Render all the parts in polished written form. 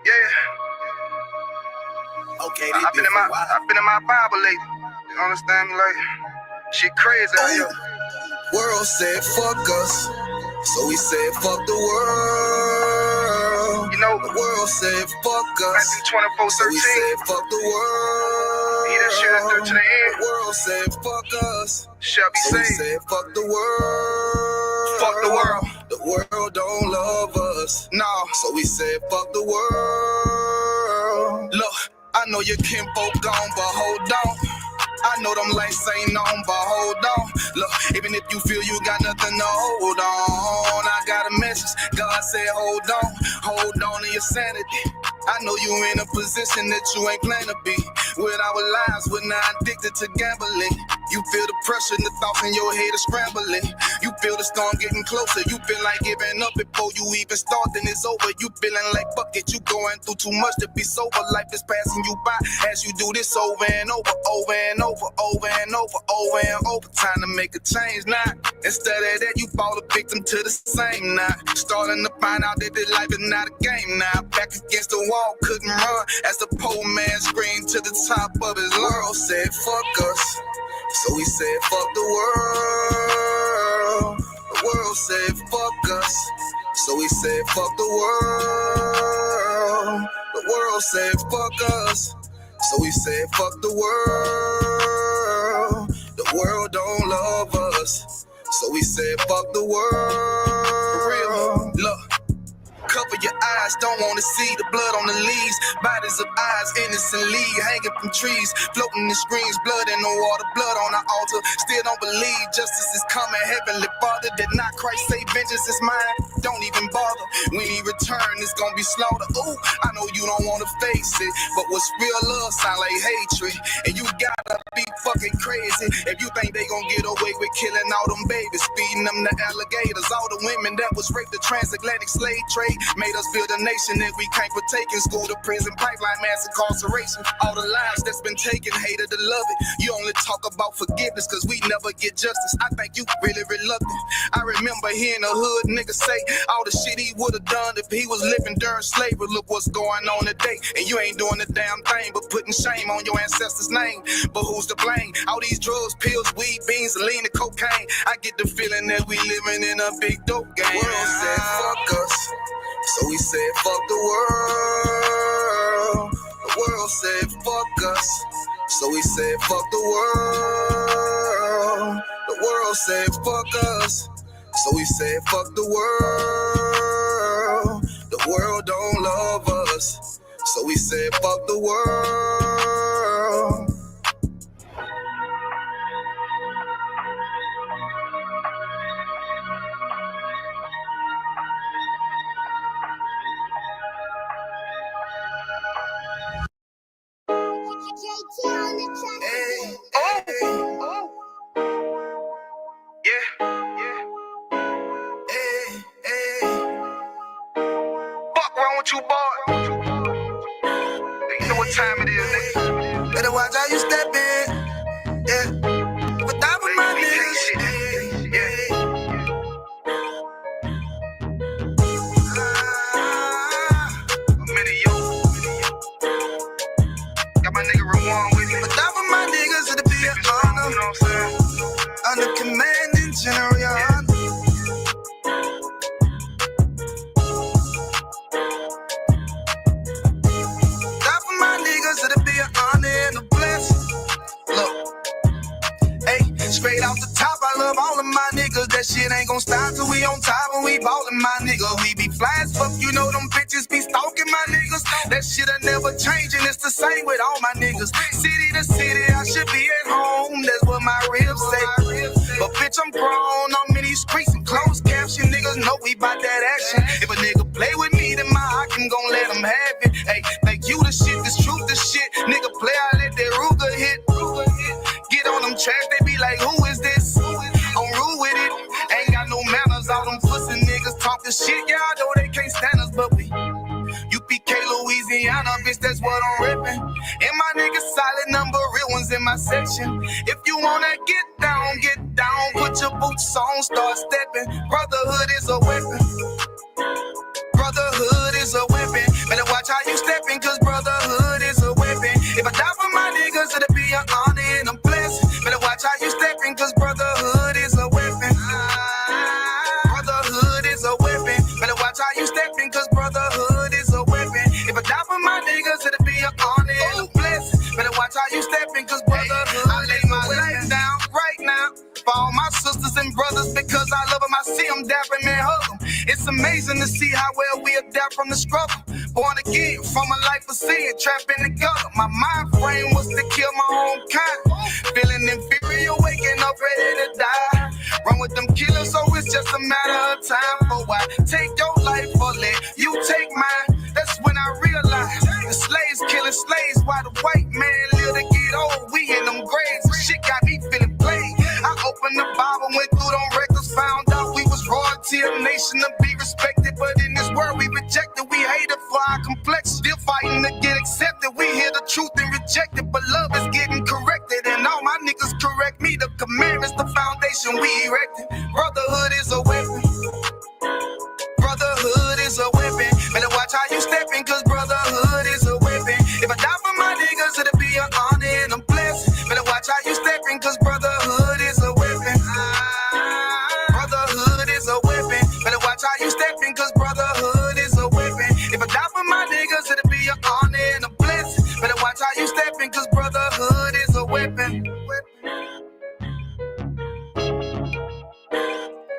Yeah. Okay, I've been in my Bible lately. You understand me? Like, shit crazy out here. World said fuck us, so we said fuck the world. You know, the world said fuck us, Matthew 24:13. so we said fuck the world. He that shall endure to the end. The world said fuck us, shall be so we saved. said fuck the world. Fuck the world. The world don't love us, no. So we said fuck the world. Look, I know your kinfolk gone, but hold on. I know them lights ain't on, but hold on. Look, even if you feel you got nothing to hold on, I got a message. God said hold on to your sanity. I know you in a position that you ain't planned to be. With our lives, we're not addicted to gambling. You feel the pressure and the thoughts in your head are scrambling. You feel the storm getting closer. You feel like giving up before you even start, then it's over. You feeling like fuck it, you going through too much to be sober. Life is passing you by as you do this over and over, over and over, over and over, over and over. Time to make a change now. Instead of that, you fall a victim to the same now. Starting to find out that this life is not a game now. Back against the wall, couldn't run as the poor man screamed to the top of his lungs. World said fuck us, so we said fuck the world. The world said fuck us, so we said fuck the world. The world said fuck us, so we said fuck the world. The world don't love us, so we said fuck the world. For real, look. Cover your eyes, don't wanna see the blood on the leaves. Bodies of eyes innocently hanging from trees. Floating in screens, blood in the water, blood on the altar. Still don't believe justice is coming. Heavenly Father, did not Christ say vengeance is mine? Don't even bother. When he return, it's gonna be slaughter. Ooh, I know you don't wanna face it, but what's real love sound like hatred. And you gotta be fucking crazy if you think they gonna get away with killing all them babies, feeding them to alligators. All the women that was raped, the transatlantic slave trade made us build a nation that we can't partake in. School to prison, pipeline, mass incarceration. All the lives that's been taken, hated to love it. You only talk about forgiveness cause we never get justice. I think you really reluctant. I remember hearing a hood nigga say all the shit he would've done if he was living during slavery. Look what's going on today, and you ain't doing a damn thing but putting shame on your ancestors' name. But who's to blame? All these drugs, pills, weed, beans, lean, and cocaine. I get the feeling that we living in a big dope game. The world said fuck us, so we said fuck the world. The world said fuck us, so we said fuck the world. The world said fuck us, so we said fuck the world. The world don't love us, so we said fuck the world. Hey, yeah. Hey. Fuck wrong with you, boy? You know what time it is, nigga. Better watch how you step in, yeah. But that was my niggas, yeah. I'm in yo. Got my nigga Rewan with me. but that was my niggas, it'll be an honor. You know what I'm saying? Under commanding General Your Honor. That for my niggas, it'll be an honor and a blessing. Look, hey, straight off the top, I love all of my niggas. That shit ain't gon' stop till we on top and we ballin', my nigga. We be fly as fuck, you know them bitches be stalking my niggas. That shit'll never change and it's the same with all my niggas. City to city, I should be at home. That's what my ribs say. But bitch, I'm grown, I'm in these streets and closed caption. Niggas know we bout that action. If a nigga play with me, then my hock can gon' let him have it. Hey, think you the shit, this truth the shit. Nigga play, I let that Ruger hit. Get on them tracks, they be like, who is this? I'm rude with it. Ain't got no manners, all them pussy niggas talking shit. Yeah, I know they can't stand us, but we UPK, Louisiana, bitch, that's what I'm rippin'. And my niggas solid number, real ones in my section. If you wanna get down, put your boots on, start stepping. Brotherhood is a weapon. Brotherhood is a weapon. Better watch how you dap him and hug him. It's amazing to see how well we adapt from the struggle. Born again from a life of sin, trapped in the gutter. My mind frame was to kill my own kind. Feeling inferior, waking up ready to die. Run with them killers, so it's just a matter of time. For why take your life or let you take mine? That's when I realized the slaves killing slaves while the white man live to get old. We in them graves, shit got me feeling played. I opened the Bible, went through them records, found out we was royalty, a nation to be respected. But in this world we rejected, we hated for our complex. Still fighting to get accepted. We hear the truth and reject it, but love is getting corrected. And all my niggas correct me. The commandments, the foundation we erected. Brotherhood is a weapon. Brotherhood is a weapon. Better watch how you stepping, cause brotherhood is a weapon. If I die for my niggas, it'll be an honor and a blessing. Better watch how you stepping, cause brotherhood is a weapon. Brotherhood is a weapon. Better watch how you stepping, cause brotherhood is a weapon. If I die for my niggas, it'll be an honor and a blessing. Better watch how you stepping, cause brotherhood is a weapon.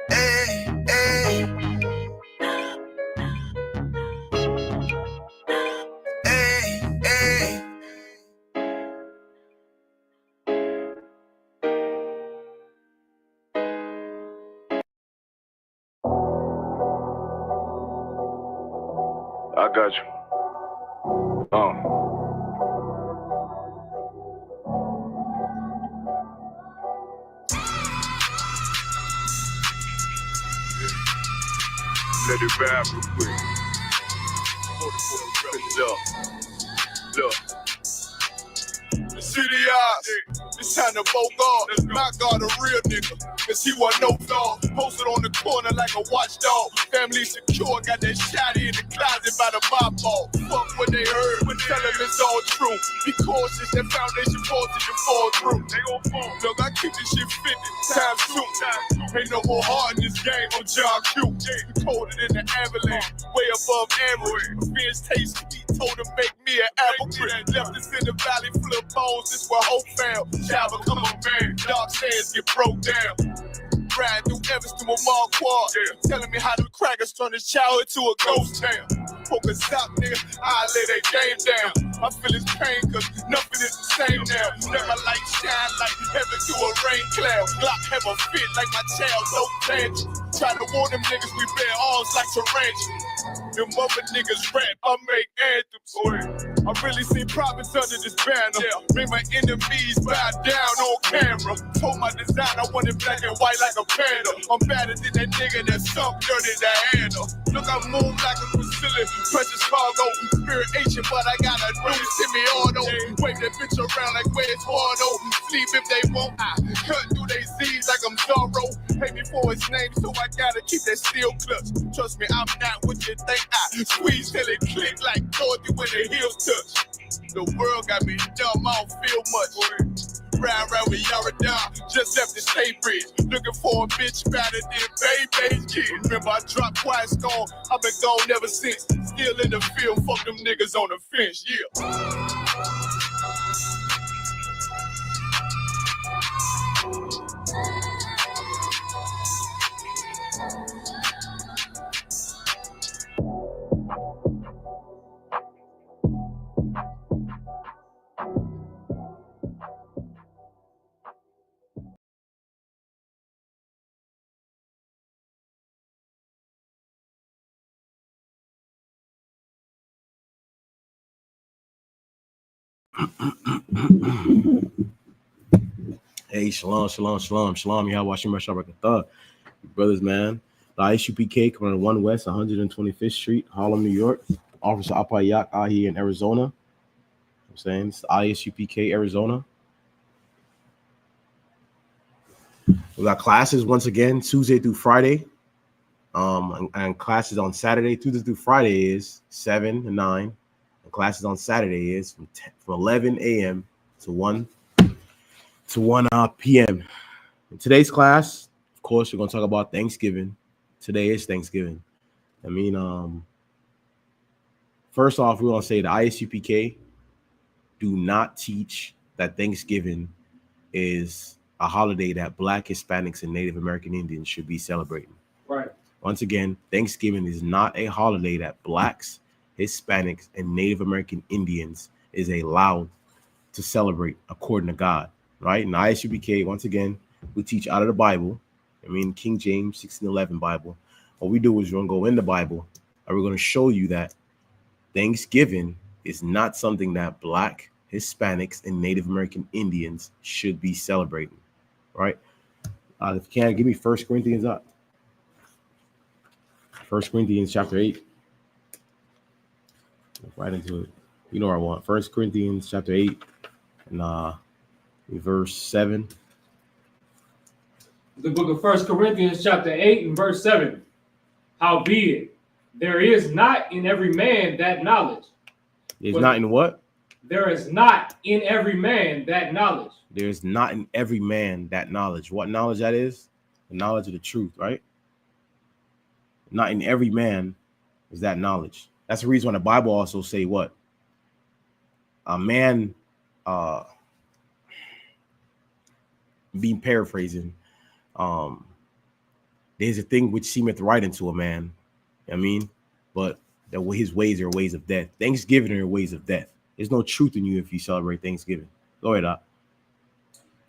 Hey, hey. I got you. Let it rap real quick. Look. The city eyes, it's time to vote God. My God, a real nigga, cause he wasn't no dog. Posted on the corner like a watchdog. Family secure, got that shotty in the closet by the mob ball. Fuck what they heard, but tell them it's all true. Be cautious, that foundation falls till you fall through. They gon' fall. Look, I keep this shit 50 times soon. Ain't no more heart in this game, I'm John Q. We colder than the avalanche, way above average. Fierce taste sweet, told him make me an apple tree. Left us in the valley full of bones, this where hope found. Child become a man, dark sands get broke down. Riding through Evanston with Mark Quad, telling me how them crackers turn his childhood to a ghost town. Focus out, nigga, I lay that game down. I feel his pain, cause nothing is the same now. Let my light shine like heaven through a rain cloud. Glock have a fit like my child, no tangent. Try to warn them niggas we bear arms like tarantulas. Them mother niggas rap, I make anthems. I really see prophets under this banner. Make my enemies bow down on camera. Told my design I wanted black and white like a panda. I'm better than that nigga that sunk dirty to handle. Look, I move like a Priscilla, precious cargo. Spirit ancient, but I got a new semi-auto. Wave that bitch around like where's Wardo. Sleep if they won't, I cut through they Z's like I'm Zorro. Pay me for his name, so I gotta keep that steel clutch. Trust me, I'm not what you think. I squeeze till it click like Dorothy when the heels touch. The world got me dumb, I don't feel much. Ride around with Yaradon, just left the state bridge. Looking for a bitch better than Baby's kid. Remember, I dropped Quiet Storm, I've been gone ever since. Still in the field, fuck them niggas on the fence, yeah. Hey, shalom. Y'all watching Thug. Brothers, man. The ISUPK coming on 1 West, 125th Street, Harlem, New York. Officer Apayak out here in Arizona. I'm saying it's the ISUPK, Arizona. We got classes once again, Tuesday through Friday. And classes on Saturday, Tuesday through Friday is 7 to 9. And classes on Saturday is from 11 a.m. to 1 p.m. In today's class, of course, we're going to talk about Thanksgiving. Today is Thanksgiving. First off, we're going to say the ISUPK do not teach that Thanksgiving is a holiday that Black, Hispanics, and Native American Indians should be celebrating. Right. Once again, Thanksgiving is not a holiday that blacks, Hispanics, and Native American Indians is allowed to celebrate according to God, right? In ISUPK, once again, we teach out of the Bible. I mean, King James 1611 Bible. What we do is we're going to go in the Bible and we're going to show you that Thanksgiving is not something that black, Hispanics, and Native American Indians should be celebrating, right? If you can, give me 1 Corinthians up. 1 Corinthians chapter 8. Right into it. You know what I want. 1 Corinthians chapter 8 and verse 7. The book of 1 Corinthians chapter 8 and verse 7. Howbeit, there is not in every man that knowledge. There's not in what? There is not in every man that knowledge. There's not in every man that knowledge. What knowledge that is? The knowledge of the truth, right? Not in every man is that knowledge. That's the reason why the Bible also say what? A man, being paraphrasing, there's a thing which seemeth right unto a man. I mean, but that his ways are ways of death. Thanksgiving are ways of death. There's no truth in you if you celebrate Thanksgiving. Go ahead, Doc.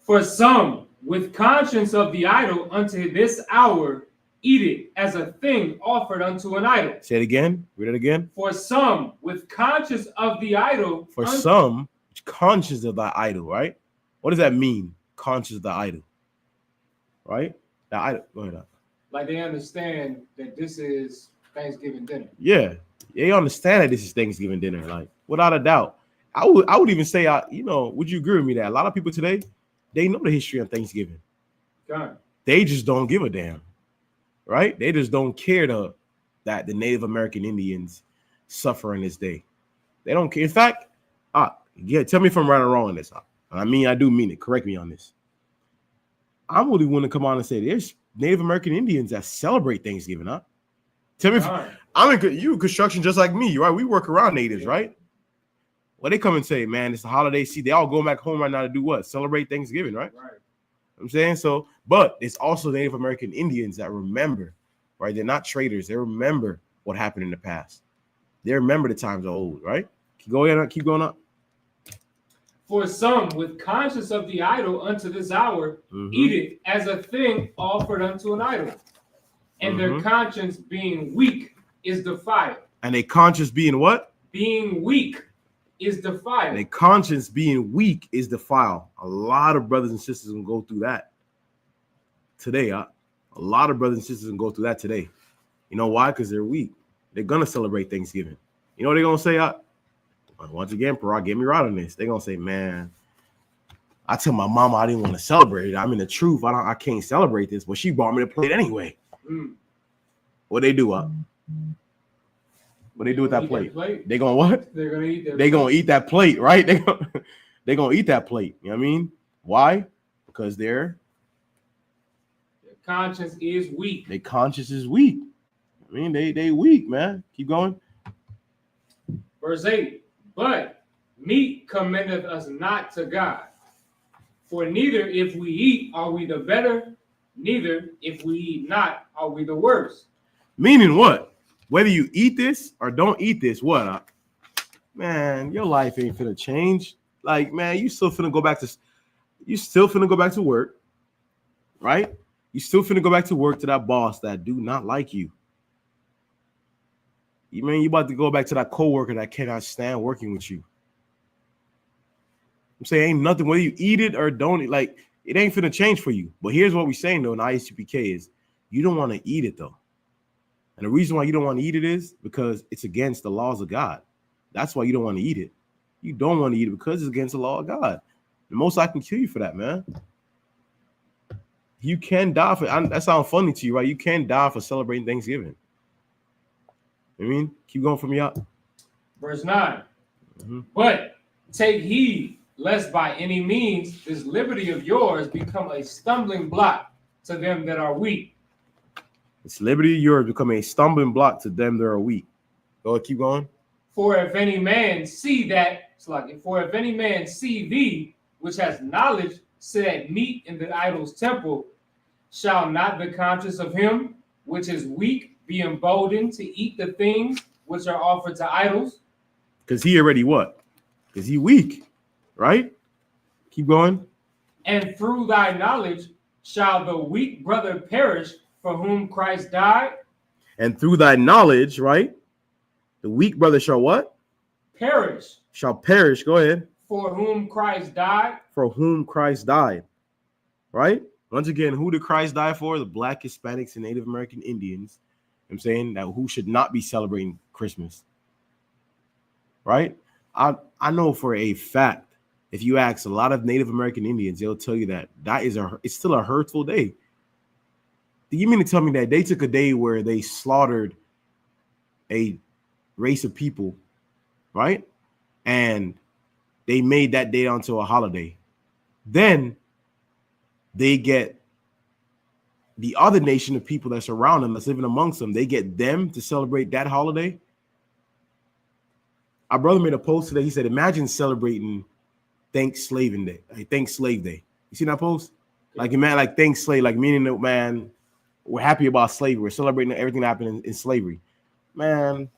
For some, with conscience of the idol unto this hour, eat it as a thing offered unto an idol. Say it again. Read it again. For some, with conscience of the idol. For some, conscious of the idol, right? What does that mean? Conscious of the idol, right? The idol. Go ahead, Doc. Like they understand that this is Thanksgiving dinner. Yeah, they understand that this is Thanksgiving dinner, like without a doubt. I would even say, would you agree with me that a lot of people today, they know the history of Thanksgiving. God. They just don't give a damn, right? They just don't care that the Native American Indians suffer in this day. They don't care. In fact, tell me if I'm right or wrong on this. I mean, I do mean it. Correct me on this. I'm really want to come on and say there's Native American Indians that celebrate Thanksgiving, huh? Tell me if you in construction just like me, right? We work around natives, right? Well, they come and say, man, it's a holiday. See, they all going back home right now to do what? Celebrate Thanksgiving, right? Right. I'm saying so, but it's also Native American Indians that remember, right? They're not traitors. They remember what happened in the past. They remember the times of old, right? Keep going up. For some, with conscience of the idol unto this hour, eat it as a thing offered unto an idol. And their conscience being weak is defiled. And a conscience being what? Being weak is defiled. And a conscience being weak is defiled. A lot of brothers and sisters can go through that today. A lot of brothers and sisters can go through that today. You know why? Because they're weak. They're going to celebrate Thanksgiving. You know what they're going to say? Once again, Parag, get me right on this. They're going to say, man, I tell my mama I didn't want to celebrate it. I mean, the truth, I can't celebrate this, but she brought me the plate anyway. What they do? What they do with that plate? They gonna what? They're gonna eat that. They gonna eat that plate, right? They gonna eat that plate. You know what I mean? Why? Because their conscience is weak. Their conscience is weak. I mean, they weak, man. Keep going. Verse 8. But meat commendeth us not to God. For neither if we eat are we the better, neither if we eat not are we the worse. Meaning what? Whether you eat this or don't eat this, what? Man, your life ain't finna change. Like, man, you still finna go back to work, right? You still finna go back to work to that boss that do not like you. You mean you about to go back to that coworker that cannot stand working with you. I'm saying ain't nothing, whether you eat it or don't eat, like it ain't finna change for you. But here's what we're saying though in ISUPK is you don't want to eat it though. And the reason why you don't want to eat it is because it's against the laws of God. That's why you don't want to eat it. You don't want to eat it because it's against the law of God. The most I can kill you for that, man. You can die for that. Sounds funny to you, right? You can die for celebrating Thanksgiving. I mean, keep going from here. Verse 9. But take heed lest by any means this liberty of yours become a stumbling block to them that are weak. This liberty of yours become a stumbling block to them that are weak. Go ahead, keep going. For if any man see thee, which has knowledge, sit at meat in the idol's temple, shall not the conscience of him which is weak, be emboldened to eat the things which are offered to idols. Because he already what? Because he weak, right? Keep going. And through thy knowledge shall the weak brother perish for whom Christ died. And through thy knowledge, right? The weak brother shall what? Perish. Shall perish. Go ahead. For whom Christ died. For whom Christ died. Right? Once again, who did Christ die for? The Black, Hispanics, and Native American Indians. I'm saying that who should not be celebrating Christmas. Right? I know for a fact, if you ask a lot of Native American Indians, they'll tell you that it's still a hurtful day. Do you mean to tell me that they took a day where they slaughtered a race of people, right? And they made that day onto a holiday. Then they get the other nation of people that's around them, that's living amongst them, they get them to celebrate that holiday. Our brother made a post today. He said, imagine celebrating Thanks Slave Day. You see that post? Like, man, like thanks slave, like meaning that, man, we're happy about slavery. We're celebrating everything that happened in slavery. Man,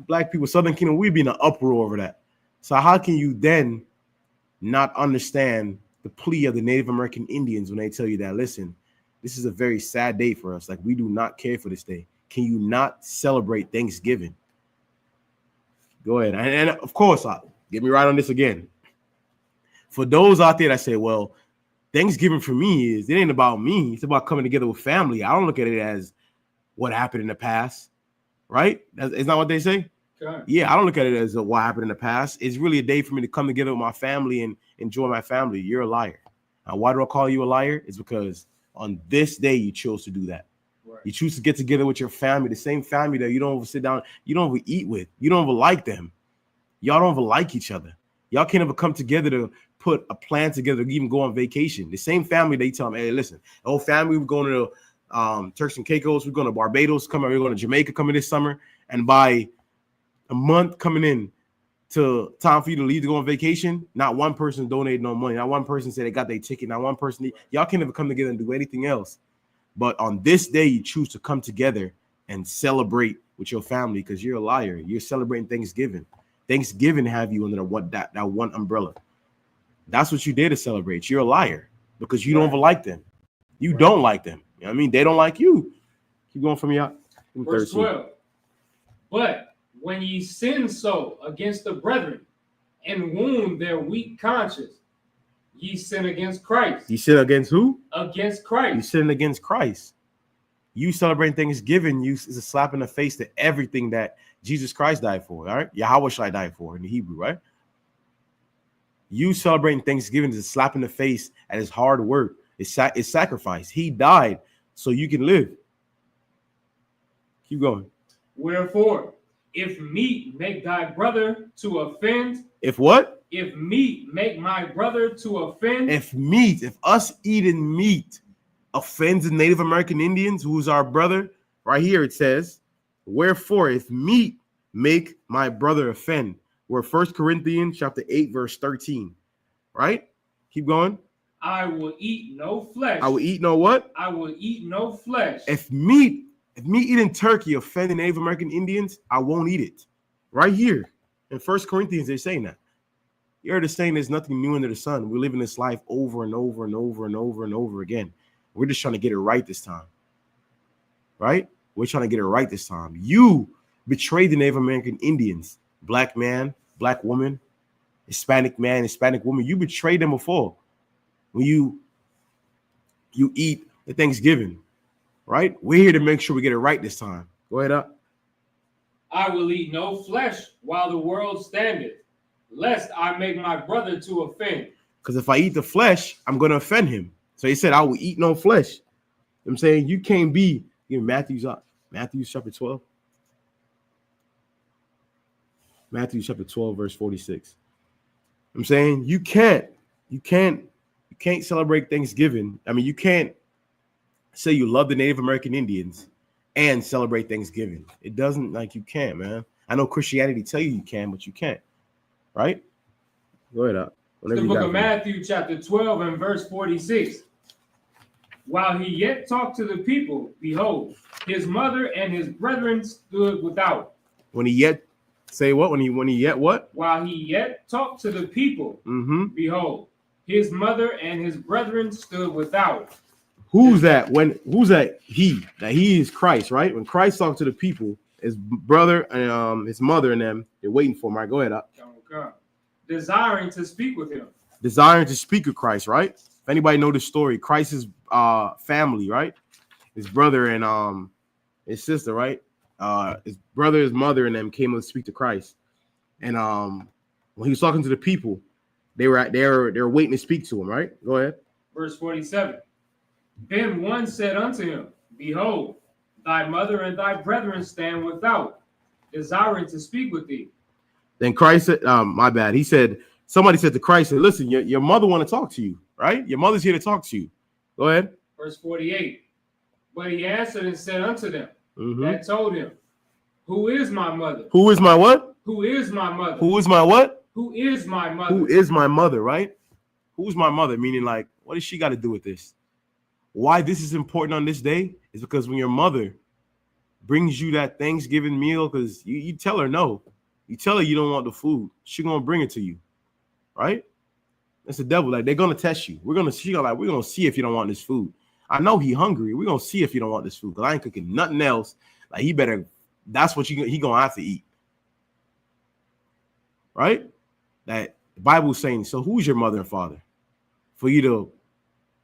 Black people, Southern Kingdom, we'd be in an uproar over that. So how can you then not understand the plea of the Native American Indians when they tell you that, listen, this is a very sad day for us. Like, we do not care for this day. Can you not celebrate Thanksgiving? Go ahead. And of course, get me right on this again. For those out there that say, well, Thanksgiving for me it ain't about me. It's about coming together with family. I don't look at it as what happened in the past, right? That's not what they say. Okay. Yeah, I don't look at it as what happened in the past. It's really a day for me to come together with my family and enjoy my family. You're a liar. Now, why do I call you a liar? It's because on this day you chose to do that. Right. You choose to get together with your family, the same family that you don't ever sit down, you don't ever eat with, you don't ever like them. Y'all don't ever like each other. Y'all can't ever come together to put a plan together to even go on vacation. The same family, they tell them, hey, listen, the whole family, we're going to Turks and Caicos, we're going to Barbados, we're going to Jamaica coming this summer, and by a month coming in to time for you to leave to go on vacation, not one person donated no money, not one person said they got their ticket, not one person, y'all can't ever come together and do anything else. But on this day, you choose to come together and celebrate with your family because you're a liar. You're celebrating Thanksgiving. Thanksgiving have you under that one umbrella. That's what you did to celebrate. You're a liar because you don't even like them. You don't like them. You know what I mean? They don't like you. Keep going from here. Verse 12. But when ye sin so against the brethren and wound their weak conscience, ye sin against Christ. You sin against who? Against Christ. You sin against Christ. You celebrating Thanksgiving, is a slap in the face to everything that Jesus Christ died for, all right? Yahweh Shai died for in the Hebrew, right? You celebrating Thanksgiving is a slap in the face at his hard work. It's sacrifice. He died so you can live. Keep going. Wherefore, if meat make thy brother to offend. If what? If meat make my brother to offend. If us eating meat offends the Native American Indians, who's our brother, right here it says, wherefore, if meat make my brother offend. We're 1 Corinthians chapter 8, verse 13. Right? Keep going. I will eat no flesh. I will eat no what? I will eat no flesh. If me eating turkey offending Native American Indians, I won't eat it. Right here in 1 Corinthians, they're saying that. You're just saying there's nothing new under the sun. We're living this life over and over and over and over and over again. We're just trying to get it right this time. Right? We're trying to get it right this time. You betrayed the Native American Indians. Black man, black woman, Hispanic man, Hispanic woman. You betrayed them before. When you eat the Thanksgiving, right? We're here to make sure we get it right this time. Go ahead up. I will eat no flesh while the world standeth, lest I make my brother to offend. Because if I eat the flesh, I'm going to offend him. So he said, I will eat no flesh. I'm saying you can't be, Matthew chapter 12. Matthew chapter 12, verse 46. I'm saying you can't celebrate Thanksgiving. I mean, you can't say you love the Native American Indians and celebrate Thanksgiving. It doesn't, like, you can't, man. I know Christianity tell you can, but you can't. Right? Go ahead up. The book of Matthew chapter 12 and verse 46. While he yet talked to the people, behold, His mother and his brethren stood without. When he yet say what? When he yet what? While he yet talked to the people, behold, his mother and his brethren stood without. Who's that? Who's that? That he is Christ, right? When Christ talked to the people, his brother and his mother and them, they're waiting for him. Right, go ahead. Okay. Desiring to speak with him. Desiring to speak with Christ, right? If anybody know the story, Christ's family, right? His brother and his sister, right? His brother, his mother, and them came to speak to Christ. And when he was talking to the people, they were waiting to speak to him, right? Go ahead. Verse 47. Then one said unto him, behold, thy mother and thy brethren stand without, desiring to speak with thee. Then Christ said, my bad. He said, somebody said to Christ, listen, your mother want to talk to you, right? Your mother's here to talk to you. Go ahead. Verse 48. But he answered and said unto them, that told him, who is my mother? Who is my what? Who is my mother? Who is my what? Who is my mother? Who is my mother, right? Who's my mother? Meaning, like, what does she got to do with this? Why this is important on this day is because when your mother brings you that Thanksgiving meal, because you tell her no. You tell her you don't want the food. She's going to bring it to you, right? That's the devil. Like, they're going to test you. We're going to see if you don't want this food. I know he hungry. We're going to see if you don't want this food because I ain't cooking nothing else. Like, he better, that's what he going to have to eat, right? That the Bible is saying, so who's your mother and father for you to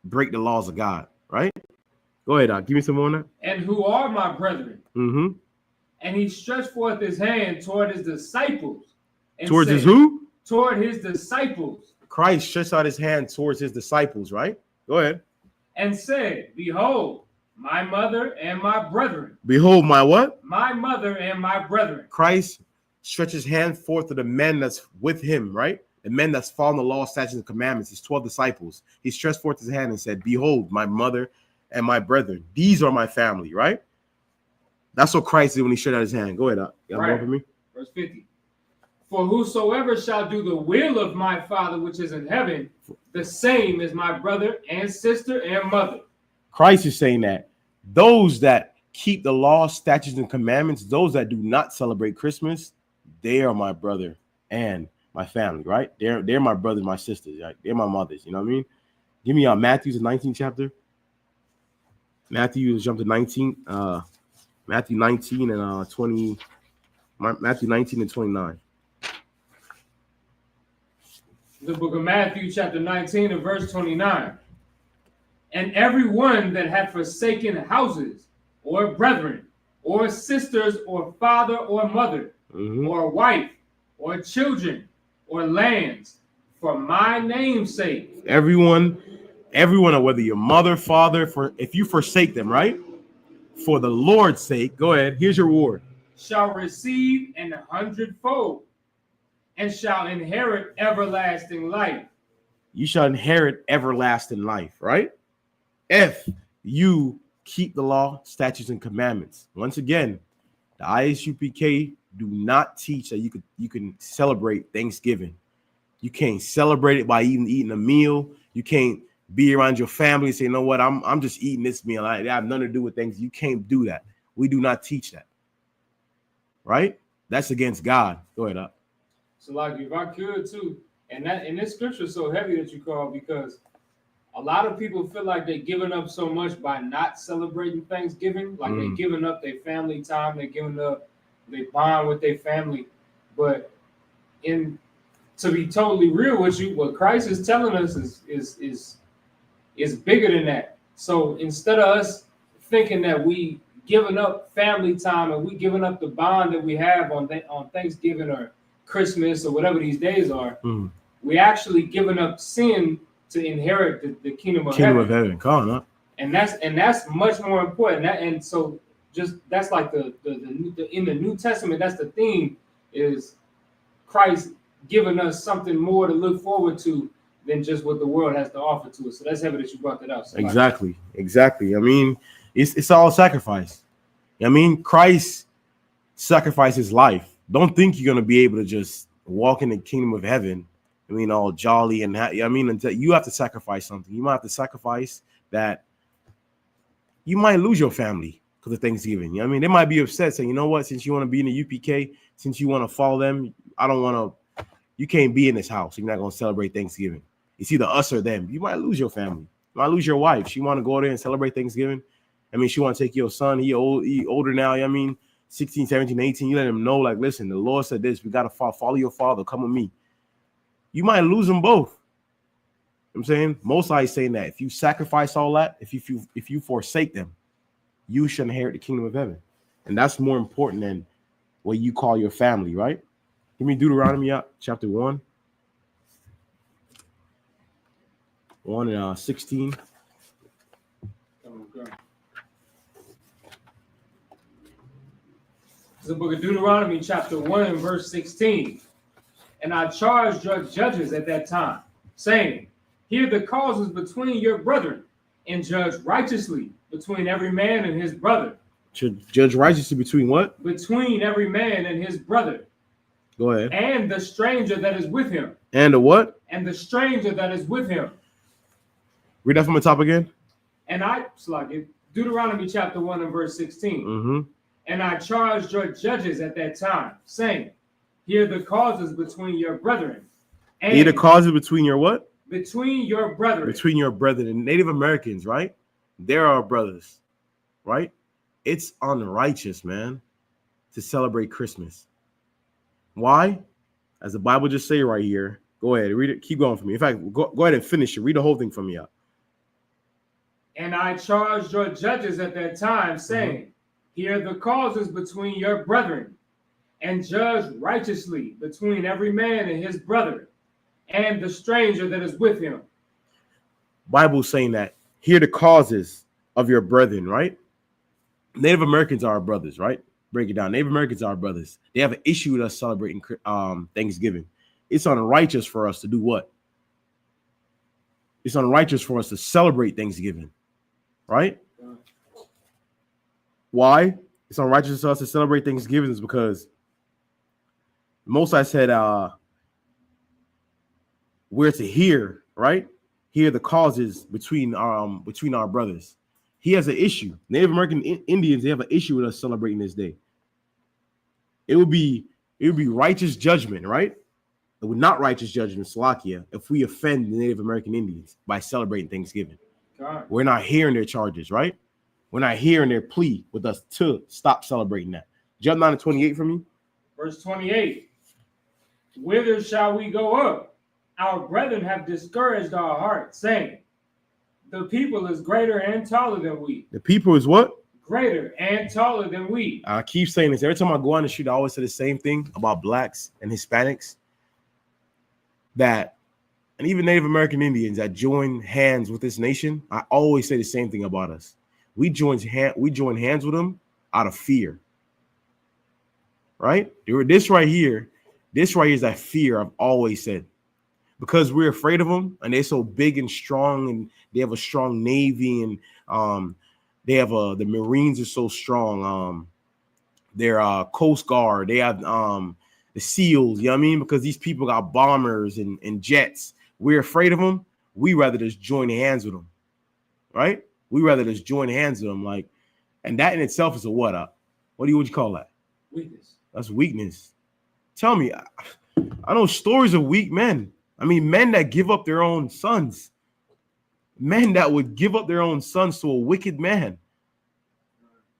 break the laws of God, right? Go ahead, Doc. Give me some more on that. And who are my brethren? And he stretched forth his hand toward his disciples. And towards said, his who? Toward his disciples. Christ stretched out his hand towards his disciples, right? Go ahead. And said, behold, my mother and my brethren. Behold, my what? My mother and my brethren. Christ stretched his hand forth to the men that's with him, right? The men that's following the law, statutes, and commandments, his 12 disciples. He stretched forth his hand and said, behold, my mother and my brethren. These are my family, right? That's what Christ did when he stretched out his hand. Go ahead. You got more for me? Verse 50. For whosoever shall do the will of my Father which is in heaven, the same is my brother and sister and mother. Christ is saying that those that keep the law, statutes, and commandments, those that do not celebrate Christmas, they are my brother and my family, right? They're my brothers, my sisters, right? They're my mothers. You know what I mean? Give me Matthew's 19th chapter. Matthew, jump to 19. Matthew 19 and 20. Matthew 19 and 29. The book of Matthew, chapter 19 and verse 29. And everyone that hath forsaken houses, or brethren, or sisters, or father, or mother, or wife, or children, or lands, for my name's sake. Everyone, whether your mother, father, if you forsake them, right? For the Lord's sake, go ahead. Here's your reward. Shall receive an 100-fold, and shall inherit everlasting life. You shall inherit everlasting life, right? If you keep the law, statutes, and commandments. Once again, the ISUPK do not teach that you can celebrate Thanksgiving. You can't celebrate it by eating a meal. You can't be around your family and say, you know what, I'm just eating this meal. I have nothing to do with things. You can't do that. We do not teach that. Right? That's against God. Go ahead up. So like if I could too, and this scripture is so heavy that you call, because a lot of people feel like they're giving up so much by not celebrating Thanksgiving. Like they're giving up their family time, they're giving up they bond with their family. But to be totally real with you, what Christ is telling us is bigger than that. So instead of us thinking that we giving up family time and we giving up the bond that we have on Thanksgiving or Christmas or whatever these days are, we actually giving up sin to inherit the kingdom of heaven. Come on, and that's much more important. And so just that's like the in the New Testament, that's the theme, is Christ giving us something more to look forward to than just what the world has to offer to us. So that's heavy that you brought that up. So exactly. I mean, it's all sacrifice. I mean, Christ sacrificed his life. Don't think you're gonna be able to just walk in the kingdom of heaven. I mean, all jolly and happy. I mean, until you have to sacrifice something. You might have to sacrifice that. You might lose your family. because of Thanksgiving. You know what I mean? They might be upset saying, you know what, since you want to be in the UPK, since you want to follow them, I don't want to, you can't be in this house. You're not going to celebrate Thanksgiving. It's either us or them. You might lose your family. You might lose your wife. She want to go there and celebrate Thanksgiving. I mean, she want to take your son. He older now. You know what I mean, 16, 17, 18. You let him know, like, listen, the Lord said this. We got to follow your father. Come with me. You might lose them both. You know what I'm saying? Most High is saying that if you sacrifice all that, if you forsake them, you should inherit the kingdom of heaven. And that's more important than what you call your family, right? Give me Deuteronomy chapter 1. 1 and 16. Okay. It's the book of Deuteronomy, chapter 1 and verse 16. And I charged your judges at that time, saying, hear the causes between your brethren, and judge righteously between every man and his brother. Judge righteously between what? Between every man and his brother. Go ahead. And the stranger that is with him. And the what? And the stranger that is with him. Read that from the top again. And Deuteronomy chapter 1 and verse 16. Mm-hmm. And I charged your judges at that time, saying, hear the causes between your brethren. And hear the causes between your what? Between your brethren. Between your brethren. And Native Americans, right? They're our brothers, right? It's unrighteous, man, to celebrate Christmas. Why? As the Bible just say right here. Go ahead, read it. Keep going for me. In fact, go ahead and finish it. Read the whole thing for me out. And I charged your judges at that time, saying, hear the causes between your brethren, and judge righteously between every man and his brother, and the stranger that is with him. Bible saying that. Hear the causes of your brethren, right? Native Americans are our brothers, right? Break it down. Native Americans are our brothers. They have an issue with us celebrating Thanksgiving. It's unrighteous for us to do what? It's unrighteous for us to celebrate Thanksgiving, right? Why? It's unrighteous for us to celebrate Thanksgiving is because most I said we're to hear, right? Hear the causes between our brothers. He has an issue. Native American Indians, they have an issue with us celebrating this day. It would be righteous judgment, right? It would not righteous judgment, Slovakia, if we offend the Native American Indians by celebrating Thanksgiving. God. We're not hearing their charges, right? We're not hearing their plea with us to stop celebrating that. Jump down to 28 for me. Verse 28. Whither shall we go up? Our brethren have discouraged our hearts, saying, the people is greater and taller than we. The people is what? Greater and taller than we. I keep saying this. Every time I go on the street, I always say the same thing about blacks and Hispanics. That, and even Native American Indians that join hands with this nation, I always say the same thing about us. We join hands with them out of fear. Right? This right here is that fear I've always said. Because we're afraid of them, and they're so big and strong, and they have a strong navy, and they have the Marines are so strong. They're Coast Guard. They have the SEALs. You know what I mean? Because these people got bombers and jets. We're afraid of them. We rather just join hands with them, right? We rather just join hands with them, like, and that in itself is a what? What do you call that? Weakness. That's weakness. Tell me, I know stories of weak men. I mean, men that give up their own sons. Men that would give up their own sons to a wicked man.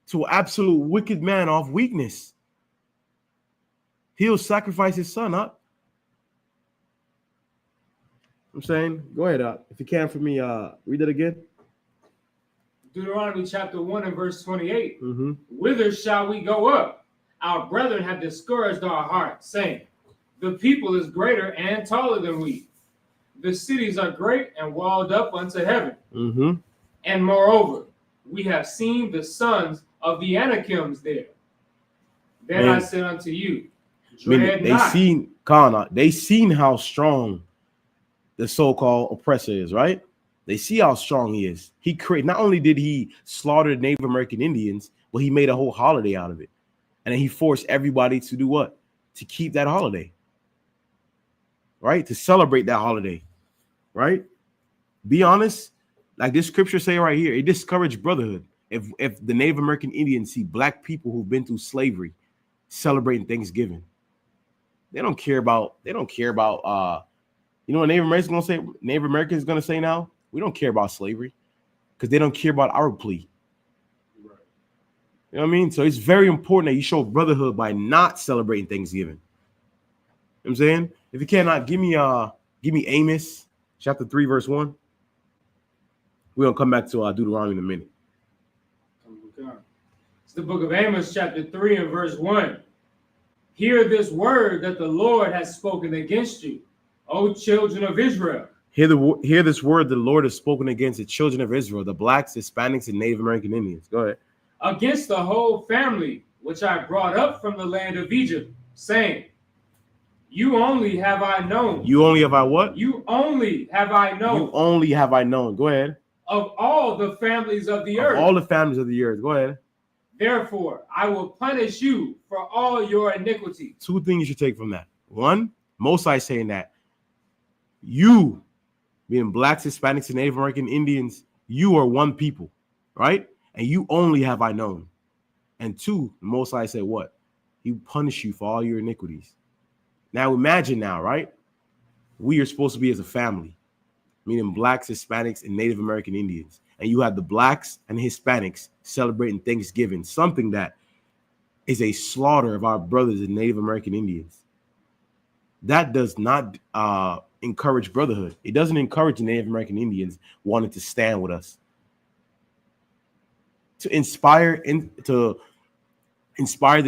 To an absolute wicked man off weakness. He'll sacrifice his son up. I'm saying, go ahead, if you can for me, read that again. Deuteronomy chapter 1 and verse 28. Mm-hmm. Whither shall we go up? Our brethren have discouraged our hearts, saying, the people is greater and taller than we. The cities are great and walled up unto heaven. Mm-hmm. And moreover, we have seen the sons of the Anakims there. Then I said unto you, dread not. They seen how strong the so-called oppressor is, right? They see how strong he is. Not only did he slaughter Native American Indians, but he made a whole holiday out of it. And then he forced everybody to do what? To keep that holiday. Right? To celebrate that holiday. Right? Be honest. Like this scripture say right here, it discouraged brotherhood. if the Native American Indians see black people who've been through slavery celebrating Thanksgiving, they don't care about you know what Native Americans gonna say? Native Americans gonna say now? We don't care about slavery because they don't care about our plea. Right. You know what I mean? So it's very important that you show brotherhood by not celebrating Thanksgiving. You know what I'm saying? If you cannot, give me Amos chapter 3, verse 1. We're gonna come back to Deuteronomy in a minute. It's the book of Amos, chapter 3 and verse 1. Hear this word that the Lord has spoken against you, O children of Israel. Hear this word the Lord has spoken against the children of Israel, the blacks, Hispanics, and Native American Indians. Go ahead. Against the whole family which I brought up from the land of Egypt, saying, you only have I known. You only have I what? You only have I known. You only have I known. Go ahead. Of all the families of the earth. All the families of the earth. Go ahead. Therefore, I will punish you for all your iniquity. Two things you should take from that. One, Mosai saying that you, being blacks, Hispanics, and Native American Indians, you are one people, right? And you only have I known. And two, Mosai said what? He punish you for all your iniquities. Now imagine now, right? We are supposed to be as a family, meaning blacks, Hispanics, and Native American Indians. And you have the blacks and Hispanics celebrating Thanksgiving, something that is a slaughter of our brothers and Native American Indians. That does not encourage brotherhood. It doesn't encourage the Native American Indians wanting to stand with us. To inspire the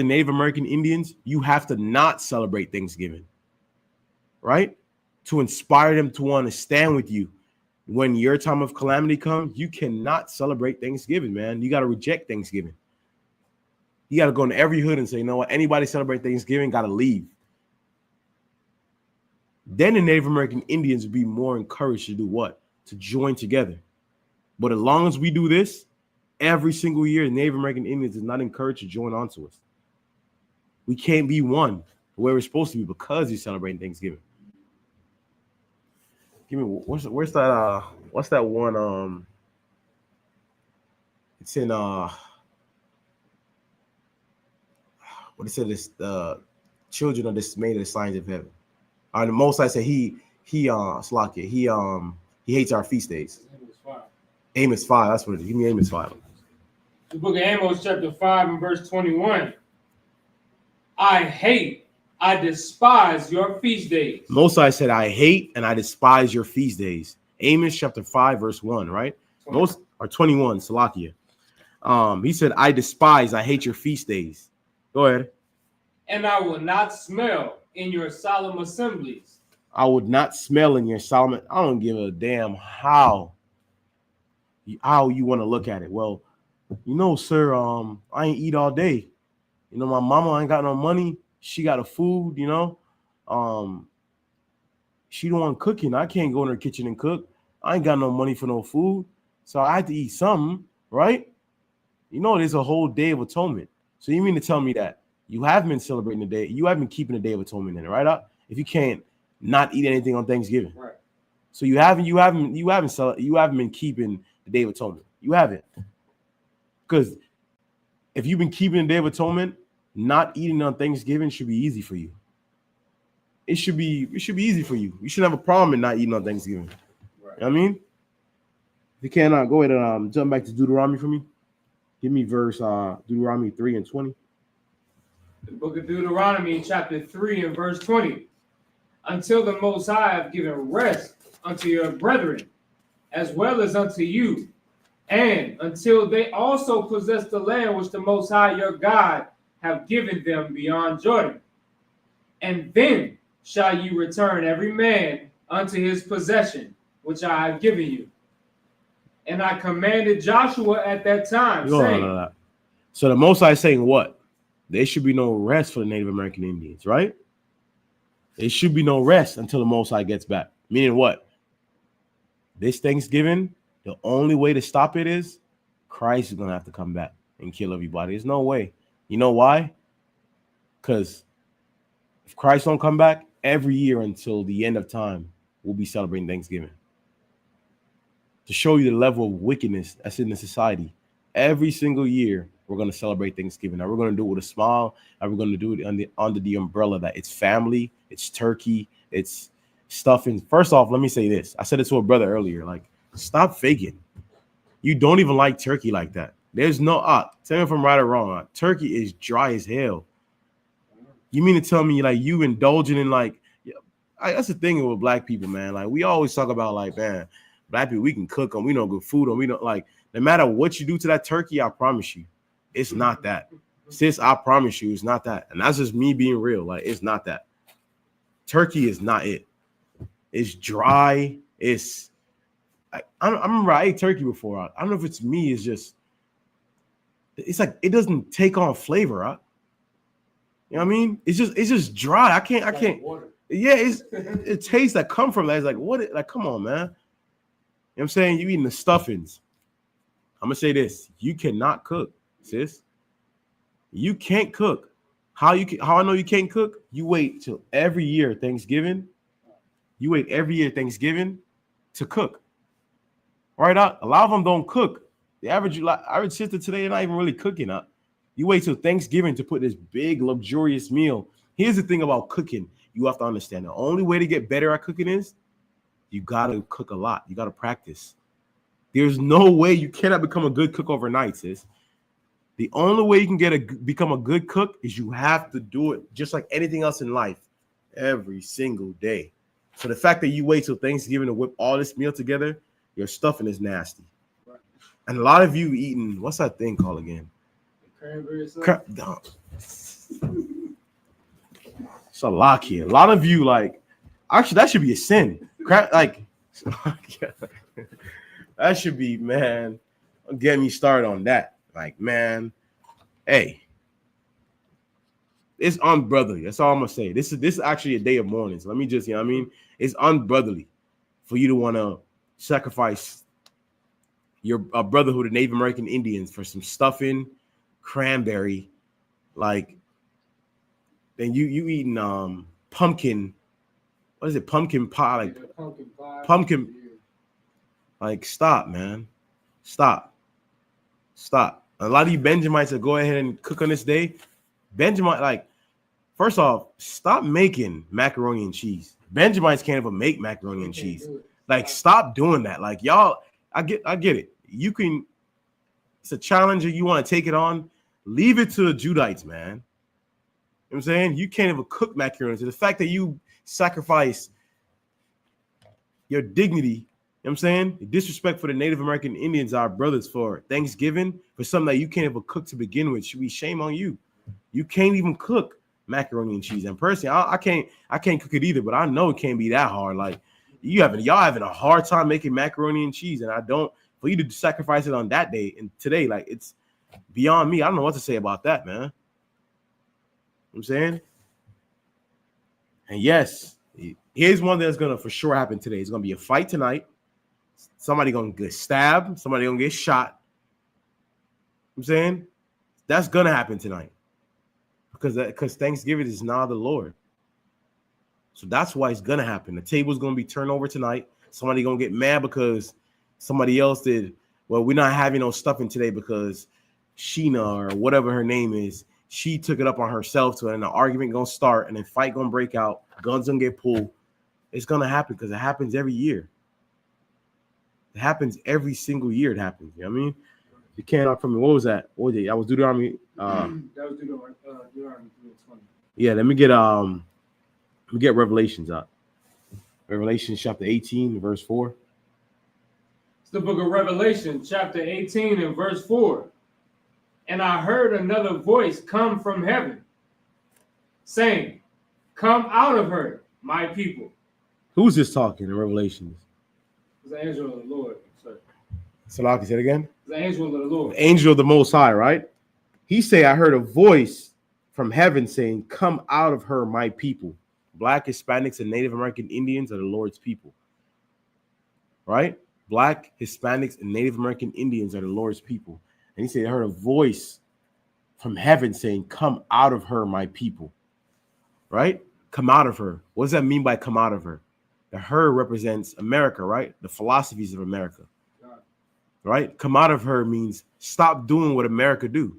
Native American Indians, you have to not celebrate Thanksgiving, right? To inspire them to want to stand with you. When your time of calamity comes, you cannot celebrate Thanksgiving, man. You got to reject Thanksgiving. You got to go into every hood and say, you know what? Anybody celebrate Thanksgiving got to leave. Then the Native American Indians would be more encouraged to do what? To join together. But as long as we do this, every single year, the Native American Indians is not encouraged to join on to us. We can't be one where we're supposed to be because you're celebrating Thanksgiving. Give me what's that one? It's in what it said is the children are dismayed at the signs of heaven. The Most High said he hates our feast days. Amos 5, that's what it is. Give me Amos 5. The book of Amos, chapter 5 and verse 21. I despise your feast days. Mosai said, I hate and I despise your feast days. Amos chapter 5, verse 1, right? 21, Salakia. He said, I hate your feast days. Go ahead. And I will not smell in your solemn assemblies. I would not smell in your solemn. I don't give a damn how you want to look at it. Well, you know, sir, I ain't eat all day. You know, my mama ain't got no money. She got a food, you know. She don't want cooking. I can't go in her kitchen and cook. I ain't got no money for no food. So I had to eat something, right? You know, there's a whole day of atonement. So you mean to tell me that you haven't been celebrating the day, you haven't been keeping the day of atonement in it, right? If you can't not eat anything on Thanksgiving. Right. So you haven't been keeping the Day of Atonement. You haven't. Because if you've been keeping the Day of Atonement, not eating on Thanksgiving should be easy for you. It should be easy for you. You shouldn't have a problem in not eating on Thanksgiving. Right. You know what I mean? If you cannot, go ahead and jump back to Deuteronomy for me. Give me verse Deuteronomy 3 and 20. The book of Deuteronomy, chapter 3 and verse 20. Until the Most High have given rest unto your brethren, as well as unto you, and until they also possess the land which the Most High your God have given them beyond Jordan. And then shall you return every man unto his possession, which I have given you. And I commanded Joshua at that time, saying, So the Most High is saying what? There should be no rest for the Native American Indians, right? There should be no rest until the Most High gets back. Meaning what? This Thanksgiving, the only way to stop it is Christ is going to have to come back and kill everybody. There's no way. You know why? Because if Christ don't come back, every year until the end of time, we'll be celebrating Thanksgiving. To show you the level of wickedness that's in the society. Every single year, we're going to celebrate Thanksgiving. Now, we're going to do it with a smile, and we're going to do it under the umbrella that it's family, it's turkey, it's stuffing. First off, let me say this. I said it to a brother earlier. Like, stop faking. You don't even like turkey like that. There's no, tell me if I'm right or wrong. Turkey is dry as hell. You mean to tell me, like, you indulging in, like, that's the thing with black people, man. Like, we always talk about, like, man, black people, we can cook them. We know good food them. We don't, like, no matter what you do to that turkey, I promise you, it's not that. Sis, I promise you, it's not that. And that's just me being real. Like, it's not that. Turkey is not it. It's dry. It's, I remember I ate turkey before. I don't know if it's me. It's just, it's like, it doesn't take on flavor. You know what I mean? It's just dry. I can't. Water. Yeah, it tastes that come from that. It's like, what? Like, come on, man. You know what I'm saying? You eating the stuffings. I'm gonna say this: you cannot cook, sis. You can't cook. How I know you can't cook? You wait till every year Thanksgiving. You wait every year Thanksgiving to cook. Right out. A lot of them don't cook. The average sister today, they're not even really cooking up. You wait till Thanksgiving to put this big luxurious meal. Here's the thing about cooking. You have to understand the only way to get better at cooking is you gotta cook a lot. You gotta practice. There's no way you cannot become a good cook overnight, sis. The only way you can become a good cook is you have to do it just like anything else in life every single day. So the fact that you wait till Thanksgiving to whip all this meal together, your stuffing is nasty. Right. And a lot of you eating, what's that thing called again? Cranberry sauce. It's a lock here. A lot of you, like, actually, that should be a sin. Like, that should be, man. Don't get me started on that. Like, man, hey, it's unbrotherly. That's all I'm gonna say. This is actually a day of mourning. So let me just, you know what I mean? It's unbrotherly for you to want to sacrifice your brotherhood of Native American Indians for some stuffing, cranberry, like. Then you eating pumpkin, what is it? Pumpkin pie, like pumpkin. Like, stop, man. Stop. A lot of you Benjamites that go ahead and cook on this day. Benjamin, like, first off, stop making macaroni and cheese. Benjamites can't even make macaroni and cheese. Like, stop doing that. Like, y'all, I get it. You can, it's a challenge, you want to take it on. Leave it to the Judites, man. You know what I'm saying? You can't even cook macaroni. So the fact that you sacrifice your dignity, you know what I'm saying? Disrespect for the Native American Indians, our brothers, for Thanksgiving, for something that you can't even cook to begin with, should be shame on you. You can't even cook macaroni and cheese. And personally, I can't cook it either, but I know it can't be that hard. Like, y'all having a hard time making macaroni and cheese, and for you to sacrifice it on that day and today, like, it's beyond me. I don't know what to say about that, man. You know what I'm saying? And yes, here's one that's gonna for sure happen today. It's gonna be a fight tonight. Somebody gonna get stabbed, somebody gonna get shot. You know what I'm saying? That's gonna happen tonight. Because Thanksgiving is now the Lord. So that's why it's gonna happen. The table's gonna be turned over tonight. Somebody gonna get mad because somebody else did. Well, we're not having no stuffing today because Sheena or whatever her name is. She took it up on herself, and the argument gonna start, and then fight gonna break out, guns gonna get pulled. It's gonna happen because it happens every year. It happens every single year. It happens. You know what I mean? You can't from me. What was that? What was it? That was Deuteronomy. That was Deuteronomy 3:20. Yeah, let me get Revelations up. Revelation chapter 18, verse 4. It's the book of Revelation, chapter 18 and verse 4. And I heard another voice come from heaven, saying, "Come out of her, my people." Who's this talking in Revelations? It's the angel of the Lord. Salaki, say it again. It's the angel of the Lord. The angel of the Most High, right? He say, I heard a voice from heaven saying, "Come out of her, my people." Black, Hispanics, and Native American Indians are the Lord's people. Right? Black, Hispanics, and Native American Indians are the Lord's people. And he said, I heard a voice from heaven saying, "Come out of her, my people." Right? Come out of her. What does that mean by come out of her? The her represents America, right? The philosophies of America. right? Come out of her means stop doing what America do.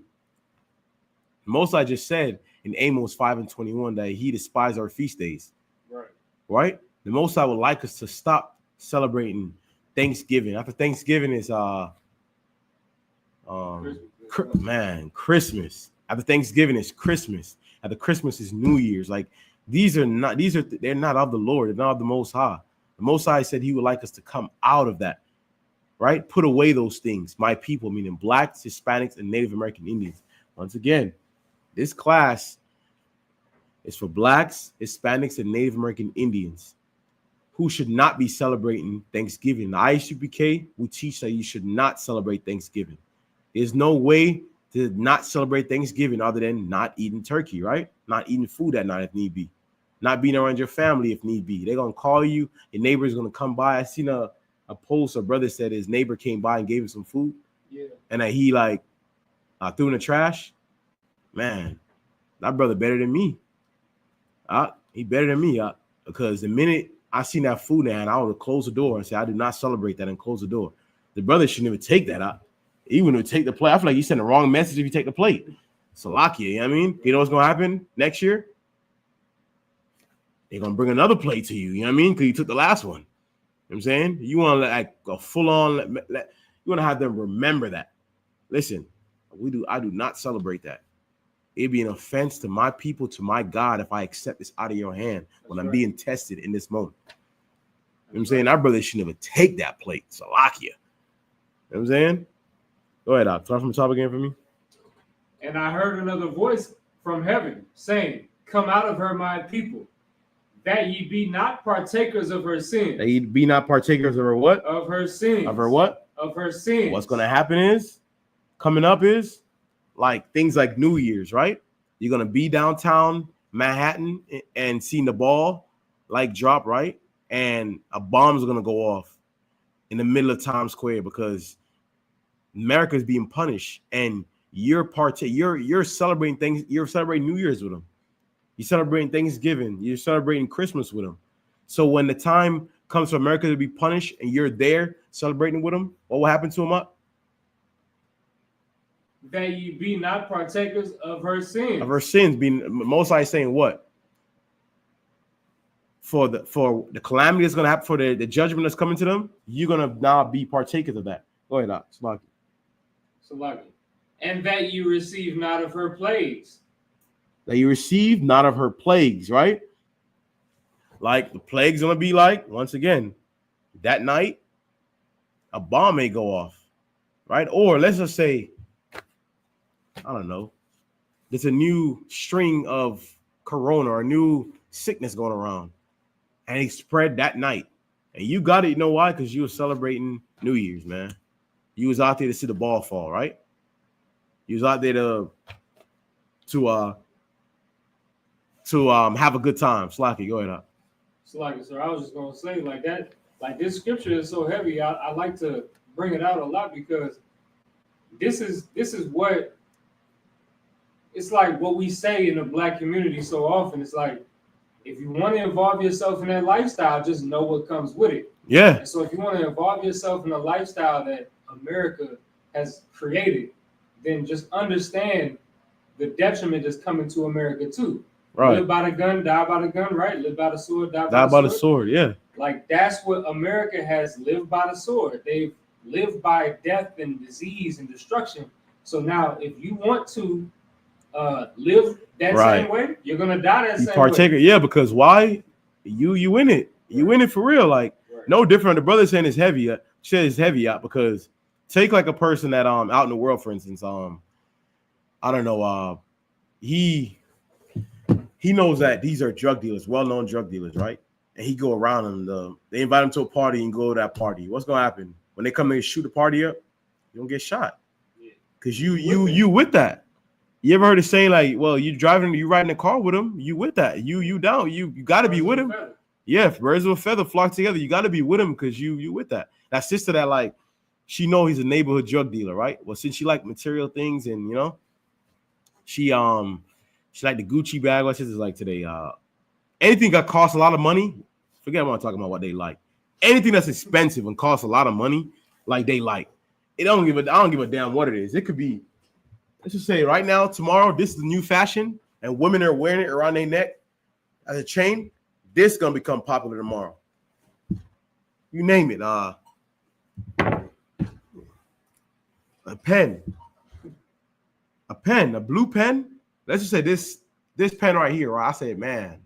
Most I just said in Amos 5:21 that he despised our feast days. Right? The Most I would like us to stop celebrating Thanksgiving. After Thanksgiving is Christmas. After Thanksgiving is Christmas. After Christmas is New Year's. Like they're not of the Lord. They're not of the Most High. The Most High said he would like us to come out of that, right? Put away those things. My people, meaning blacks, Hispanics, and Native American Indians. Once again, this class is for blacks, Hispanics, and Native American Indians who should not be celebrating Thanksgiving. The ISUPK, we teach that you should not celebrate Thanksgiving. There's no way to not celebrate Thanksgiving other than not eating turkey, right? Not eating food that night if need be. Not being around your family if need be. They're going to call you. Your neighbor's going to come by. I seen a post. A brother said his neighbor came by and gave him some food. Yeah. And that he threw in the trash. Man, that brother better than me. He better than me. Because the minute I seen that food now, I would close the door and say, I do not celebrate that and close the door. The brother shouldn't even take that out. Even to take the plate. I feel like you send the wrong message if you take the plate. Salakia, you know what I mean? You know what's going to happen next year? They're going to bring another plate to you. You know what I mean? Because you took the last one. You know what I'm saying? You want to like a full-on, you want to have them remember that. Listen, I do not celebrate that. It'd be an offense to my people, to my God, if I accept this out of your hand when I'm being tested in this moment. You know what I'm saying? Our brother should never take that plate. Salakia. You know what I'm saying? Go ahead, Doc. Start from the top again for me. And I heard another voice from heaven saying, come out of her, my people, that ye be not partakers of her sins. That ye be not partakers of her what? Of her sins. Of her what? Of her sins. What's going to happen is, coming up is, like things like New Year's, right? You're going to be downtown Manhattan and seeing the ball like drop, right? And a bomb is going to go off in the middle of Times Square because America is being punished, and you're celebrating things. You're celebrating New Year's with them. You're celebrating Thanksgiving. You're celebrating Christmas with them. So when the time comes for America to be punished and you're there celebrating with them, what will happen to them up? That ye be not partakers of her sins. Of her sins, being Most High saying what? For the calamity that's going to happen, for the judgment that's coming to them, you're going to now be partakers of that. Go ahead, Salaki. And that you receive not of her plagues. That you receive not of her plagues, right? Like the plague's going to be like, once again, that night, a bomb may go off, right? Or let's just say, I don't know, there's a new string of corona or a new sickness going around, and it spread that night. And you got it, you know why? Because you were celebrating New Year's, man. You was out there to see the ball fall, right? You was out there to have a good time. Slacky, go ahead. Slacky, sir, I was just gonna say like that, like this scripture is so heavy. I like to bring it out a lot because this is what it's like what we say in the black community so often. It's like, if you want to involve yourself in that lifestyle, just know what comes with it. Yeah. And so if you want to involve yourself in a lifestyle that America has created, then just understand the detriment that's coming to America too. Right. Live by the gun, die by the gun, right? Live by the sword, die by the sword, yeah. Like that's what America has lived by the sword. They've lived by death and disease and destruction. So now if you want to live that same way, you're gonna die that same way. Yeah, because why? You in it. You in it for real. Like no different. The brother saying it's heavy. Said it's heavy out because take like a person that out in the world, for instance, I don't know, he knows that these are drug dealers, well-known drug dealers, right? And he go around and they invite him to a party and go to that party. What's gonna happen when they come and shoot the party up? You don't get shot because you with that. You ever heard of saying like, well, you riding a car with him, you with that, you down, you got to be with him. Yeah, if birds of a feather flock together, you got to be with him because you with that. That sister that like, she know he's a neighborhood drug dealer, right? Well, since she like material things and she like the Gucci bag. What is like today? Anything that costs a lot of money, forget what I'm talking about. What they like, anything that's expensive and costs a lot of money, like they like. I don't give a damn what it is. It could be, let's just say right now, tomorrow, this is the new fashion, and women are wearing it around their neck as a chain. This is gonna become popular tomorrow. You name it. A pen, a blue pen. Let's just say this pen right here. Right? I say, man,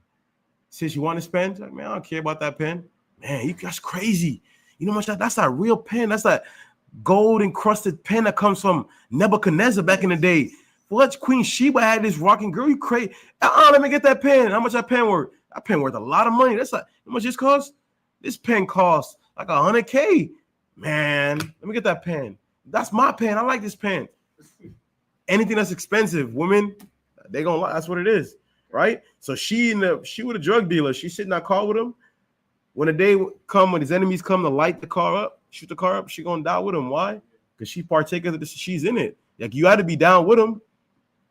since you want this pen, like, man, I don't care about that pen. Man, that's crazy. You know how much that's that real pen. That's that gold encrusted pen that comes from Nebuchadnezzar back in the day. What? Queen Sheba had this rocking girl. You crazy? Let me get that pen. How much that pen worth? That pen worth a lot of money. That's like how much this cost? This pen costs like $100K. Man, let me get that pen. That's my pen. I like this pen. Anything that's expensive, women, they gonna like. That's what it is, right? So she with a drug dealer. She sitting in that car with him. When the day come, when his enemies come to light the car up, shoot the car up, she gonna die with him. Why? Because she partakes of this. She's in it. Like you got to be down with him.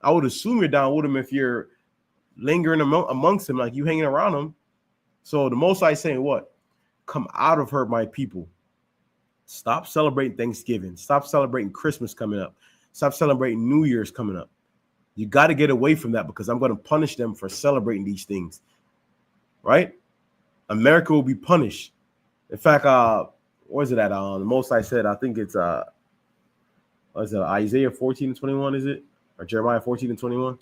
I would assume you're down with him if you're lingering amongst him, like you hanging around him. So the Most High saying what? Come out of her, my people. Stop celebrating Thanksgiving. Stop celebrating Christmas coming up. Stop celebrating New Year's coming up. You got to get away from that because I'm going to punish them for celebrating these things. Right? America will be punished. In fact, what is it at? The Most High said, I think it's what is it? Isaiah 14:21, is it? Or Jeremiah 14:21?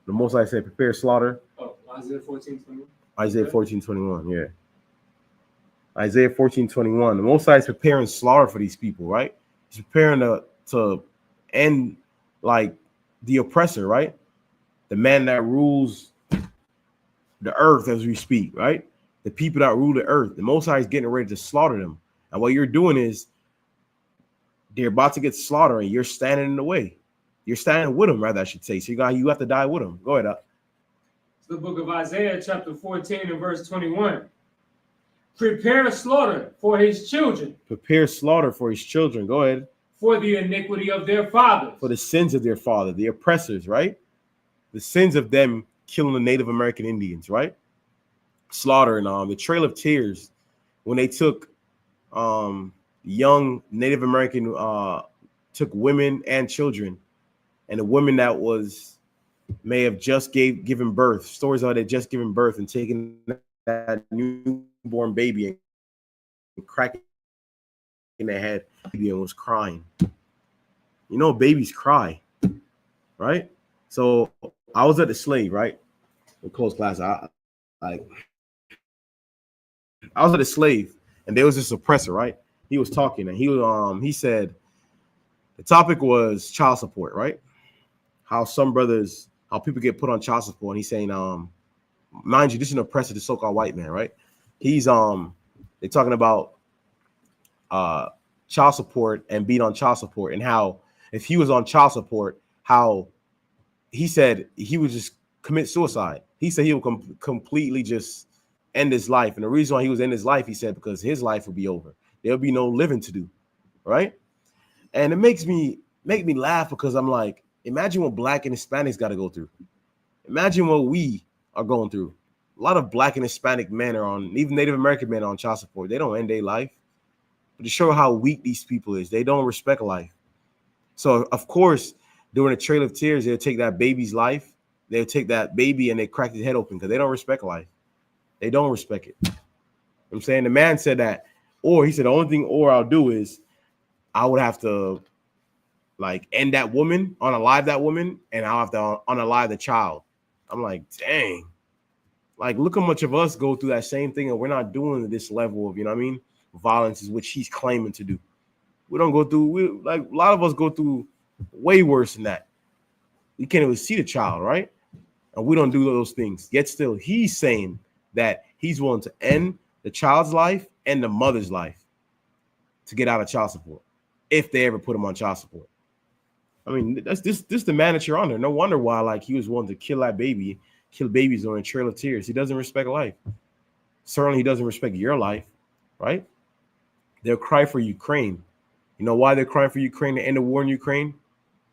The Most High said, prepare slaughter. Oh, Isaiah 14:21. Isaiah 14:21, yeah. Isaiah 14:21. The Most High is preparing slaughter for these people, right? He's preparing to end like the oppressor, right? The man that rules the earth as we speak, right? The people that rule the earth. The Most High is getting ready to slaughter them. And what you're doing is they're about to get slaughtered and you're standing in the way. You're standing with them, rather, I should say. So you have to die with them. Go ahead. It's the book of Isaiah, chapter 14 and verse 21. Prepare slaughter for his children. Prepare slaughter for his children. Go ahead. For the iniquity of their fathers. For the sins of their father, the oppressors, right? The sins of them killing the Native American Indians, right? Slaughtering the Trail of Tears, when they took young Native American, took women and children, and the women that may have just given birth, stories of they just given birth and taking that newborn baby and cracking in their head and was crying. You know, babies cry, right? So I was at the slave, right? In close class, I was at a slave, and there was this oppressor, right? He was talking, and he said the topic was child support, right? How people get put on child support. And he's saying, mind you, this is an oppressor, the so-called white man, right? He's they're talking about child support and being on child support, and how if he was on child support, how he said he would just commit suicide. He said he would completely just end his life. And the reason why he was in his life, he said, because his life would be over. There'll be no living to do, right? And it make me laugh because I'm like, imagine what Black and Hispanics got to go through. Imagine what we are going through. A lot of Black and Hispanic men are on, even Native American men are on child support. They don't end their life. But to show how weak these people is, they don't respect life. So, of course, during the Trail of Tears, they'll take that baby's life. They'll take that baby and they crack his head open because they don't respect life. They don't respect it. You know what I'm saying? The man said that, or he said, the only thing I'll do is I would have to like end that woman, unalive that woman, and I'll have to unalive the child. I'm like, dang. Like, look how much of us go through that same thing, and we're not doing this level of, you know what I mean, violence is which he's claiming to do. We don't go through, like a lot of us go through way worse than that. You can't even see the child, right? And we don't do those things. Yet still, he's saying that he's willing to end the child's life and the mother's life to get out of child support, if they ever put him on child support. I mean, that's this the man that you're under. No wonder why, like, he was willing to kill that baby, kill babies on a Trail of Tears. He doesn't respect life. Certainly, he doesn't respect your life, right? They'll cry for Ukraine. You know why they're crying for Ukraine to end the war in Ukraine?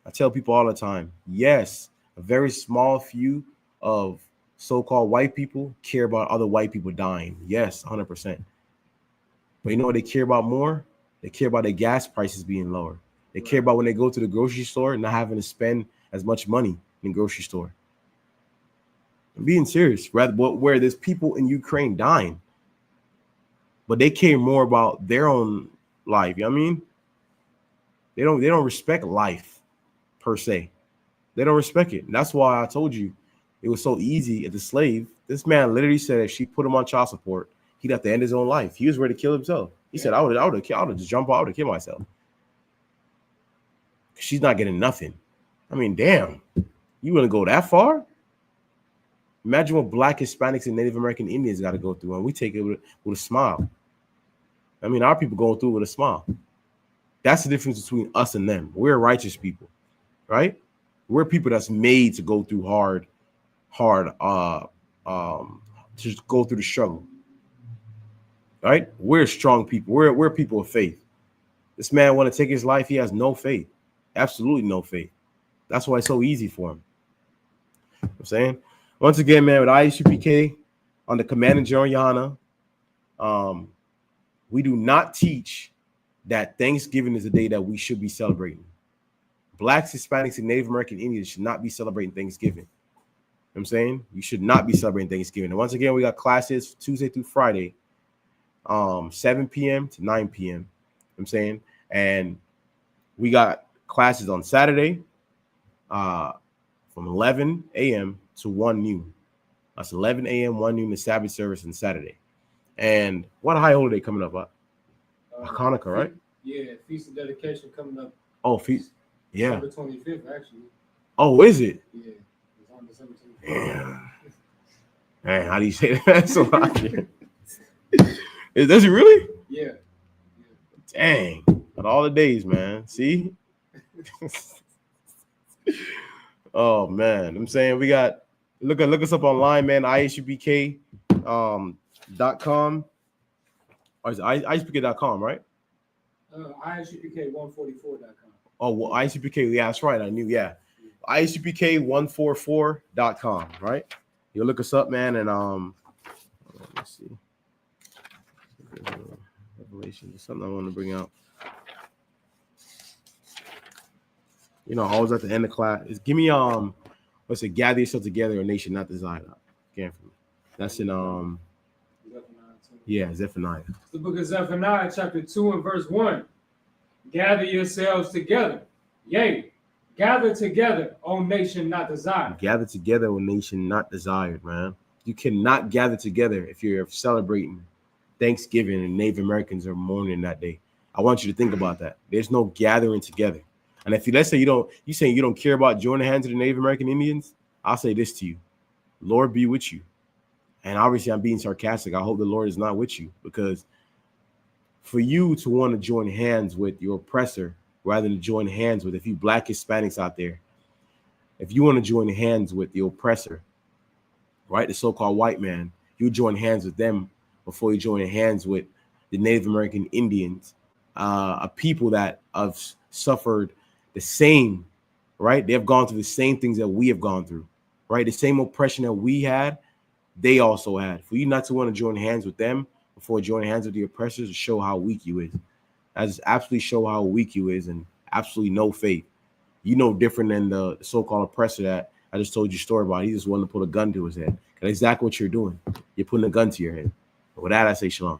I tell people all the time, yes, a very small few of so-called white people care about other white people dying. Yes, 100%. But you know what they care about more? They care about their gas prices being lower. They care about when they go to the grocery store and not having to spend as much money in the grocery store. I'm being serious. Rather, where there's people in Ukraine dying, but they care more about their own life. You know what I mean? They don't respect life per se. They don't respect it. And that's why I told you it was so easy as a slave. This man literally said if she put him on child support, he'd have to end his own life. He was ready to kill himself. He said, I would have just jump out, I would have killed myself. She's not getting nothing. I mean, damn, you want to go that far? Imagine what Black, Hispanics, and Native American Indians got to go through, and we take it with a smile. I mean, our people going through it with a smile. That's the difference between us and them. We're righteous people, right? We're people that's made to go through hard, to go through the struggle, right? We're strong people. We're people of faith. This man want to take his life. He has no faith, absolutely no faith. That's why it's so easy for him. You know what I'm saying? Once again, man, with ISUPK on the Command and General Yana, we do not teach that Thanksgiving is a day that we should be celebrating. Blacks, Hispanics, and Native American Indians should not be celebrating Thanksgiving. You know what I'm saying? You should not be celebrating Thanksgiving. And once again, we got classes Tuesday through Friday, 7 p.m. to 9 p.m. You know what I'm saying? And we got classes on Saturday from 11 a.m. to 1 noon. That's 11 a.m., 1 noon, the Sabbath service on Saturday. And what high holiday coming up? Hanukkah, right? Yeah, Feast of Dedication coming up. Oh, feast. Yeah. December 25th, actually. Oh, is it? Yeah, it's on December 25th. Damn. Man, how do you say that? So does it really? Yeah. Dang. On all the days, man. See? Oh, man. I'm saying we got, look us up online, man. ISUPK.com. Or is it ISUPK.com, right? ISUPK144.com. Oh, well, ISUPK, yeah, that's right. I knew, yeah. ISUPK144.com, right? You'll look us up, man, and let's see. Revelation is something I want to bring out. You know, always at the end of class is give me what's it? Gather yourself together, a nation not desired. Again for me. That's in Zephaniah. It's the book of Zephaniah, chapter 2 and verse 1. Gather yourselves together. Yea, gather together, O nation not desired. Gather together, O nation not desired, man. You cannot gather together if you're celebrating Thanksgiving and Native Americans are mourning that day. I want you to think about that. There's no gathering together. And if let's say you saying you don't care about joining hands with the Native American Indians, I'll say this to you. Lord be with you. And obviously I'm being sarcastic. I hope the Lord is not with you, because for you to want to join hands with your oppressor rather than join hands with, if you Black Hispanics out there, if you want to join hands with the oppressor, right, the so-called white man, you join hands with them before you join hands with the Native American Indians, a people that have suffered the same, right? They have gone through the same things that we have gone through, right? The same oppression that we had, they also had. For you not to want to join hands with them before joining hands with the oppressors to show how weak you is. That just absolutely show how weak you is and absolutely no faith. You know different than the so-called oppressor that I just told you a story about. He just wanted to put a gun to his head. That's exactly what you're doing. You're putting a gun to your head. With that, I say shalom.